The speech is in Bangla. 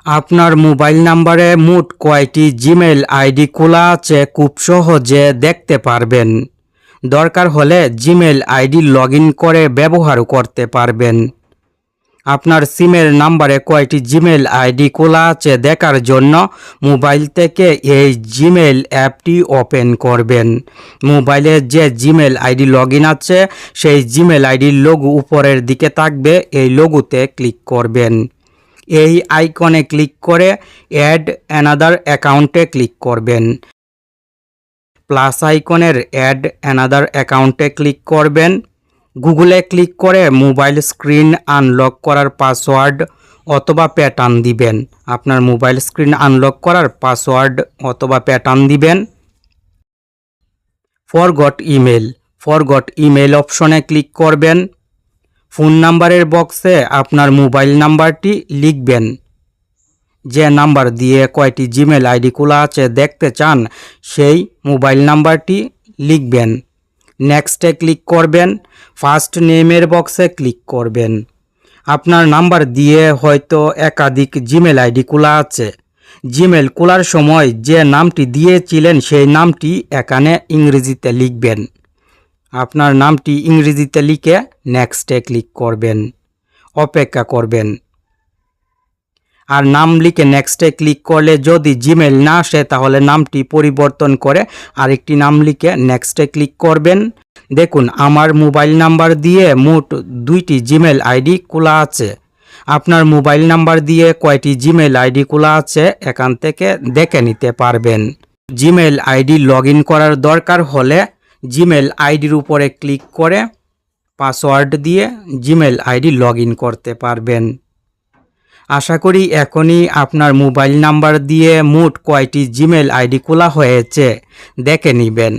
আপনার মোবাইল নাম্বারে মোট কয়টি জিমেইল আইডি খোলা আছে খুব সহজে দেখতে পারবেন। দরকার হলে জিমেইল আইডি লগ ইন করে ব্যবহার করতে পারবেন। আপনার সিমের নাম্বারে কয়টি জিমেইল আইডি খোলা আছে দেখার জন্য মোবাইল থেকে এই জিমেইল অ্যাপটি ওপেন করবেন। মোবাইলে যে জিমেইল আইডি লগ ইন আছে সেই জিমেইল আইডির লোগো উপরের দিকে থাকবে, এই লোগোতে ক্লিক করবেন। এই আইকনে ক্লিক করে অ্যাড অ্যানাদার অ্যাকাউন্টে ক্লিক করবেন। প্লাস আইকনের অ্যাড অ্যানাদার অ্যাকাউন্টে ক্লিক করবেন। গুগলে ক্লিক করে মোবাইল স্ক্রিন আনলক করার পাসওয়ার্ড অথবা প্যাটার্ন দিবেন। আপনার মোবাইল স্ক্রিন আনলক করার পাসওয়ার্ড অথবা প্যাটার্ন দিবেন। ফরগট ইমেল অপশনে ক্লিক করবেন। ফোন নাম্বারের বক্সে আপনার মোবাইল নাম্বারটি লিখবেন। যে নাম্বার দিয়ে কয়টি জিমেইল আইডি খোলা আছে দেখতে চান সেই মোবাইল নাম্বারটি লিখবেন। নেক্সটে ক্লিক করবেন। ফার্স্ট নেমের বক্সে ক্লিক করবেন। আপনার নাম্বার দিয়ে হয়তো একাধিক জিমেইল আইডি খোলা আছে। জিমেইল খোলার সময় যে নামটি দিয়েছিলেন সেই নামটি এখানে ইংরেজিতে লিখবেন। আপনার নামটি ইংরেজিতে লিখে নেক্সটে ক্লিক করবেন। অপেক্ষা করবেন। আর নাম লিখে নেক্সটে ক্লিক করলে যদি জিমেইল না আসে তাহলে নামটি পরিবর্তন করে আরেকটি নাম লিখে নেক্সটে ক্লিক করবেন। দেখুন আমার মোবাইল নাম্বার দিয়ে মোট 2টি জিমেইল আইডি খোলা আছে। আপনার মোবাইল নাম্বার দিয়ে কয়টি জিমেইল আইডি খোলা আছে এখান থেকে দেখে নিতে পারবেন। জিমেইল আইডি লগ ইন করার দরকার হলে জিমেইল আইডির উপরে ক্লিক করে পাসওয়ার্ড দিয়ে জিমেইল আইডি লগ ইন করতে পারবেন। আশা করি এখনই আপনার মোবাইল নাম্বার দিয়ে মোট কয়টি জিমেইল আইডি খোলা হয়েছে দেখে নেবেন।